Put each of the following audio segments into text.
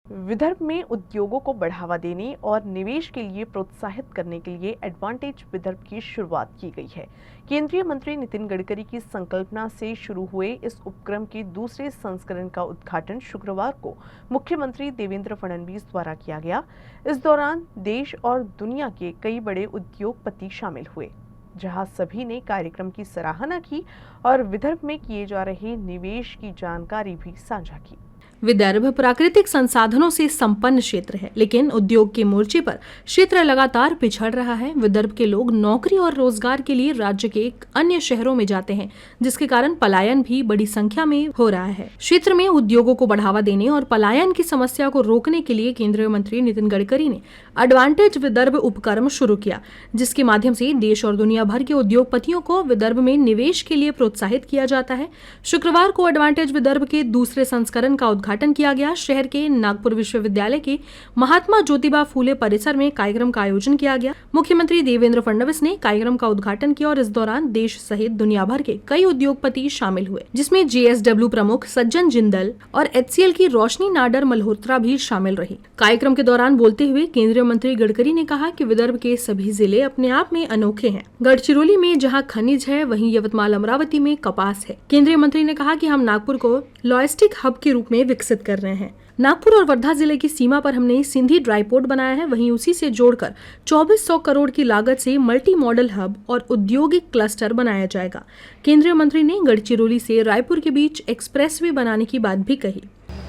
विदर्भ में उद्योगों को बढ़ावा देने और निवेश के लिए प्रोत्साहित करने के लिए एडवांटेज विदर्भ की शुरुआत की गई है। केंद्रीय मंत्री नितिन गडकरी की संकल्पना से शुरू हुए इस उपक्रम के दूसरे संस्करण का उद्घाटन शुक्रवार को मुख्यमंत्री देवेंद्र फडणवीस द्वारा किया गया। इस दौरान देश और दुनिया के कई बड़े उद्योगपति शामिल हुए, जहां सभी ने कार्यक्रम की सराहना की और विदर्भ में किए जा रहे निवेश की जानकारी भी साझा की। विदर्भ प्राकृतिक संसाधनों से संपन्न क्षेत्र है, लेकिन उद्योग के मोर्चे पर क्षेत्र लगातार पिछड़ रहा है। विदर्भ के लोग नौकरी और रोजगार के लिए राज्य के अन्य शहरों में जाते हैं, जिसके कारण पलायन भी बड़ी संख्या में हो रहा है। क्षेत्र में उद्योगों को बढ़ावा देने और पलायन की समस्या को रोकने के लिए केंद्रीय मंत्री नितिन गडकरी ने एडवांटेज विदर्भ उपक्रम शुरू किया, जिसके माध्यम से देश और दुनिया भर के उद्योगपतियों को विदर्भ में निवेश के लिए प्रोत्साहित किया जाता है। शुक्रवार को एडवांटेज विदर्भ के दूसरे संस्करण का उद्घाटन किया गया। शहर के नागपुर विश्वविद्यालय के महात्मा ज्योतिबा फूले परिसर में कार्यक्रम का आयोजन किया गया। मुख्यमंत्री देवेंद्र फडणवीस ने कार्यक्रम का उद्घाटन किया और इस दौरान देश सहित दुनिया भर के कई उद्योगपति शामिल हुए, जिसमें JSW प्रमुख सज्जन जिंदल और HCL की रोशनी नाडर मल्होत्रा भी शामिल रही। कार्यक्रम के दौरान बोलते हुए केंद्रीय मंत्री गडकरी ने कहा कि विदर्भ के सभी जिले अपने आप में अनोखे हैं। गढ़चिरौली में जहां खनिज है, वहीं यवतमाल अमरावती में कपास है। केंद्रीय मंत्री ने कहा कि हम नागपुर को लॉजिस्टिक हब के रूप में विकसित कर रहे हैं। नागपुर और वर्धा जिले की सीमा पर हमने सिंधी ड्राईपोर्ट बनाया है, वहीं उसी से जोड़कर 2400 करोड़ की लागत से मल्टी मॉडल हब और औद्योगिक क्लस्टर बनाया जाएगा। केंद्रीय मंत्री ने गढ़चिरौली से रायपुर के बीच एक्सप्रेसवे बनाने की बात भी कही।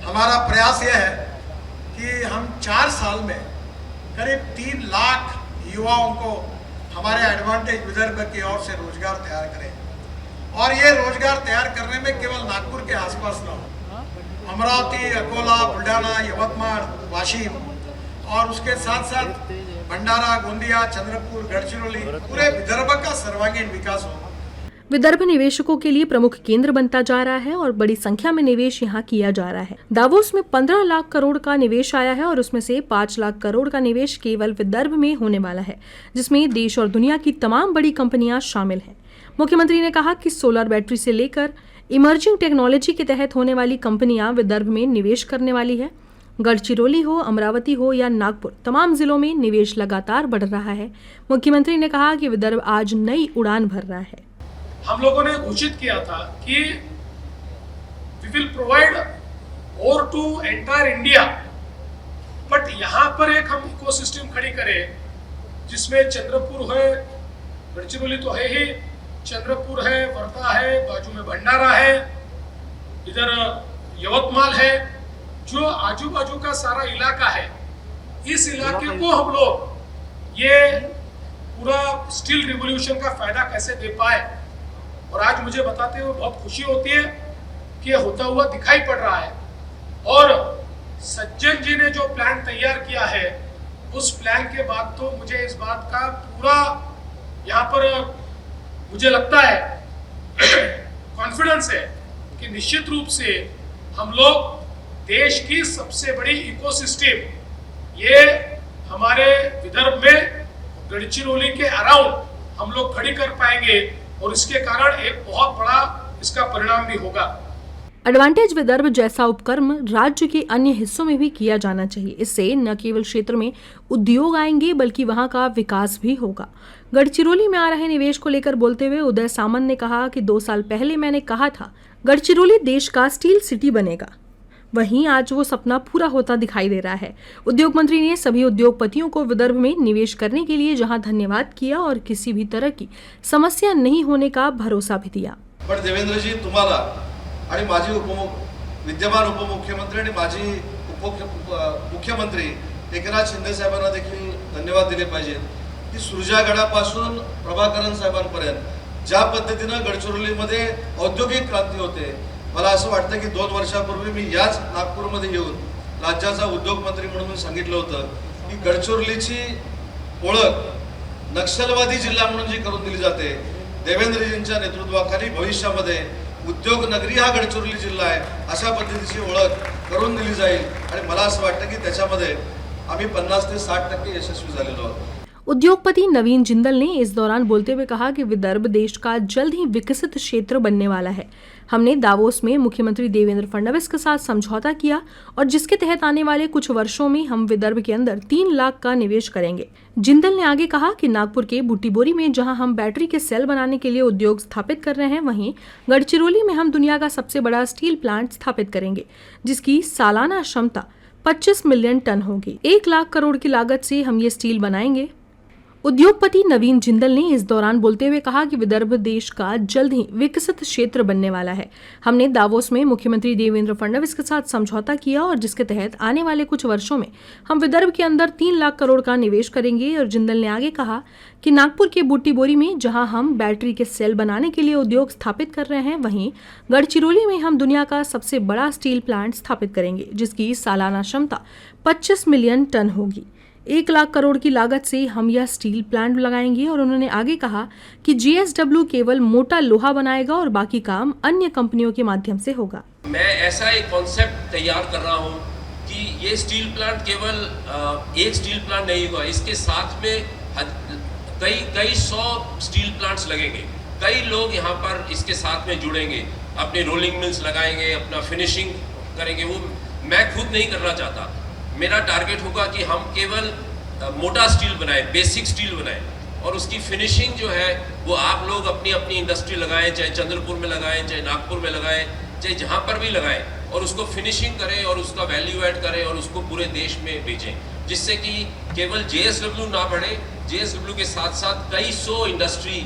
हमारा प्रयास यह है कि हम 4 साल में करीब 3 लाख युवाओं को हमारे एडवांटेज विदर्भ की ओर से रोजगार तैयार करें, और ये रोजगार तैयार करने में केवल नागपुर के आसपास न हो, अमरावती, अकोला, बुल्ढाना, यवतमाल, वाशिम और उसके साथ साथ भंडारा, गोंदिया, चंद्रपुर, गढ़चिरौली, पूरे विदर्भ का सर्वांगीण विकास हो। विदर्भ निवेशकों के लिए प्रमुख केंद्र बनता जा रहा है और बड़ी संख्या में निवेश यहां किया जा रहा है। दावोस में 15 लाख करोड़ का निवेश आया है और उसमें से 5 लाख करोड़ का निवेश केवल विदर्भ में होने वाला है, जिसमें देश और दुनिया की तमाम बड़ी कंपनियां शामिल हैं। मुख्यमंत्री ने कहा कि सोलर बैटरी से लेकर इमर्जिंग टेक्नोलॉजी के तहत होने वाली कंपनियां विदर्भ में निवेश करने वाली है। गढ़चिरौली हो, अमरावती हो या नागपुर, तमाम जिलों में निवेश लगातार बढ़ रहा है। मुख्यमंत्री ने कहा कि विदर्भ आज नई उड़ान भर रहा है। हम लोगों ने घोषित किया था कि वी विल प्रोवाइड और टू एंटायर इंडिया, बट यहाँ पर एक हम इकोसिस्टम खड़ी करें जिसमें चंद्रपुर है, गढ़चिरौली तो है ही, चंद्रपुर है, वर्धा है, बाजू में भंडारा है, इधर यवतमाल है, जो आजू बाजू का सारा इलाका है, इस इलाके को हम लोग ये पूरा स्टील रिवॉल्यूशन का फायदा कैसे दे पाए। और आज मुझे बताते हुए बहुत खुशी होती है कि होता हुआ दिखाई पड़ रहा है। और सज्जन जी ने जो प्लान तैयार किया है, उस प्लान के बाद तो मुझे इस बात का पूरा यहाँ पर मुझे लगता है कॉन्फिडेंस है कि निश्चित रूप से हम लोग देश की सबसे बड़ी इकोसिस्टम ये हमारे विदर्भ में गढ़चिरौली के अराउंड हम लोग खड़ी कर पाएंगे, और इसके कारण एक बहुत बड़ा इसका परिणाम भी होगा। एडवांटेज विदर्भ जैसा उपक्रम राज्य के अन्य हिस्सों में भी किया जाना चाहिए। इससे न केवल क्षेत्र में उद्योग आएंगे, बल्कि वहां का विकास भी होगा। गढ़चिरौली में आ रहे निवेश को लेकर बोलते हुए उदय सामंत ने कहा कि 2 साल पहले मैंने कहा था गढ़चिरौली देश का स्टील सिटी बनेगा, वहीं आज वो सपना पूरा होता दिखाई दे रहा है। उद्योग मंत्री ने सभी उद्योगपतियों को विदर्भ में निवेश करने के लिए जहां धन्यवाद किया और किसी भी तरह की समस्या नहीं होने का भरोसा भी दिया। पण देवेंद्रजी, तुम्हाला आणि माजी विद्यमान उपमुख्यमंत्री आणि माजी मुख्यमंत्री एकनाथ शिंदे साहेबांना देखील धन्यवाद दिले पाहिजेत की सुरजागडापासून प्रभाकरन साहेबांपर्यंत ज्या पद्धतीनं गडचिरोलीमध्ये औद्योगिक क्रांती होते, मला असं वाटतं की 2 वर्षापूर्वी मी याच नागपूरमध्ये येऊन राज्याचा उद्योग मंत्री म्हणून सांगितलं होतं की गडचिरोलीची ओळख नक्षलवादी जिल्हा म्हणून जी करून दिली जाते, देवेंद्रजींच्या नेतृत्वाखाली भविष्यामध्ये उद्योग नगरी हा गडचिरोली जिल्हा आहे अशा पद्धतीची ओळख करून दिली जाईल, आणि मला असं वाटतं की त्याच्यामध्ये आम्ही 50 ते 60% यशस्वी झालेलो आहोत। उद्योगपति नवीन जिंदल ने इस दौरान बोलते हुए कहा कि विदर्भ देश का जल्द ही विकसित क्षेत्र बनने वाला है। हमने दावोस में मुख्यमंत्री देवेंद्र फडणवीस के साथ समझौता किया और जिसके तहत आने वाले कुछ वर्षों में हम विदर्भ के अंदर 3 लाख का निवेश करेंगे। जिंदल ने आगे कहा कि नागपुर के बुट्टीबोरी में जहां हम बैटरी के सेल बनाने के लिए उद्योग स्थापित कर रहे हैं, वहीं गढ़चिरौली में हम दुनिया का सबसे बड़ा स्टील प्लांट स्थापित करेंगे, जिसकी सालाना क्षमता 25 मिलियन टन होगी। 1 लाख करोड़ की लागत से हम ये स्टील बनाएंगे। उद्योगपति नवीन जिंदल ने इस दौरान बोलते हुए कहा कि विदर्भ देश का जल्द ही विकसित क्षेत्र बनने वाला है। हमने दावोस में मुख्यमंत्री देवेंद्र फडणवीस के साथ समझौता किया और जिसके तहत आने वाले कुछ वर्षों में हम विदर्भ के अंदर 3 लाख करोड़ का निवेश करेंगे। और जिंदल ने आगे कहा कि नागपुर के बुट्टीबोरी में जहां हम बैटरी के सेल बनाने के लिए उद्योग स्थापित कर रहे हैं, वहीं गढ़चिरौली में हम दुनिया का सबसे बड़ा स्टील प्लांट स्थापित करेंगे, जिसकी सालाना क्षमता 25 मिलियन टन होगी। 1 लाख करोड़ की लागत से हम यह स्टील प्लांट लगाएंगे। और उन्होंने आगे कहा कि JSW केवल मोटा लोहा बनाएगा और बाकी काम अन्य कंपनियों के माध्यम से होगा। मैं ऐसा एक कॉन्सेप्ट तैयार कर रहा हूँ कि ये स्टील प्लांट केवल एक स्टील प्लांट नहीं होगा, इसके साथ में कई 100 स्टील प्लांट्स लगेंगे। कई लोग यहाँ पर इसके साथ में जुड़ेंगे, अपने रोलिंग मिल्स लगाएंगे, अपना फिनिशिंग करेंगे। वो मैं खुद नहीं करना चाहता। मेरा टारगेट होगा कि हम केवल मोटा स्टील बनाएं, बेसिक स्टील बनाएं और उसकी फिनिशिंग जो है वो आप लोग अपनी अपनी इंडस्ट्री लगाएं, चाहे चंद्रपुर में लगाएं, चाहे नागपुर में लगाएं, चाहे जहां पर भी लगाएं, और उसको फिनिशिंग करें और उसका वैल्यू ऐड करें और उसको पूरे देश में बेचें, जिससे कि केवल JSW ना बढ़े, JSW के साथ साथ कई 100 इंडस्ट्री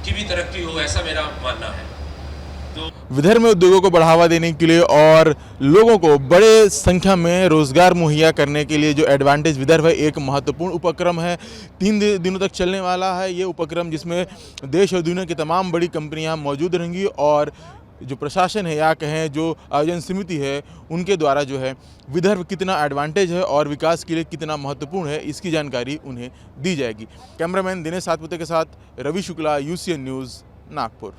की भी तरक्की हो, ऐसा मेरा मानना है। विदर्भ में उद्योगों को बढ़ावा देने के लिए और लोगों को बड़े संख्या में रोजगार मुहैया करने के लिए जो एडवांटेज विदर्भ है, एक महत्वपूर्ण उपक्रम है। 3 दिनों तक चलने वाला है ये उपक्रम, जिसमें देश और दुनिया की तमाम बड़ी कंपनियां मौजूद रहेंगी और जो प्रशासन है या कहें जो आयोजन समिति है, उनके द्वारा जो है विदर्भ कितना एडवांटेज है और विकास के लिए कितना महत्वपूर्ण है, इसकी जानकारी उन्हें दी जाएगी। कैमरामैन दिनेश सातपुते के साथ रवि शुक्ला, UCN न्यूज़, नागपुर।